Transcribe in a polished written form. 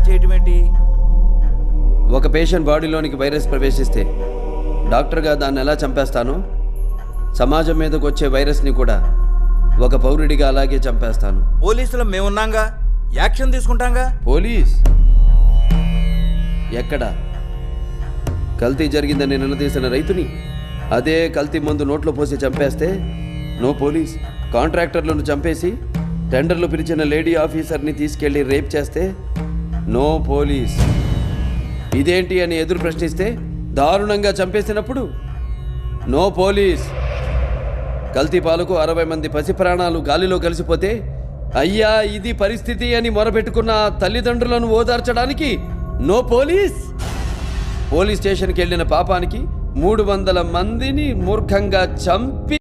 చేయటం ఏంటి? ఒక పేషెంట్ బాడీలోనికి వైరస్ ప్రవేశిస్తే డాక్టర్గా దాన్ని ఎలా చంపేస్తానో సమాజం మీదకి వచ్చే వైరస్ని కూడా ఒక పౌరుడిగా అలాగే చంపేస్తాను. పోలీసులు మేమున్నాంగా, యాక్షన్ తీసుకుంటాంగా. పోలీస్ ఎక్కడ? కల్తీ జరిగిందని నిలదీసిన రైతుని అదే కల్తీ మందు నోట్లో పోసి చంపేస్తే నో పోలీస్. కాంట్రాక్టర్లను చంపేసి టెండర్లు పిలిచిన లేడీ ఆఫీసర్ని తీసుకెళ్లి రేప్ చేస్తే నో పోలీస్. ఇదేంటి అని ఎదురు ప్రశ్నిస్తే దారుణంగా చంపేసినప్పుడు నో పోలీస్. కల్తీ పాలకు 60 మంది పసి ప్రాణాలు గాలిలో కలిసిపోతే అయ్యా ఇది పరిస్థితి అని మొరపెట్టుకున్న తల్లిదండ్రులను ఓదార్చడానికి నో పోలీస్. పోలీస్ స్టేషన్కి వెళ్ళిన పాపానికి 300 మందిని మూర్ఖంగా చంపి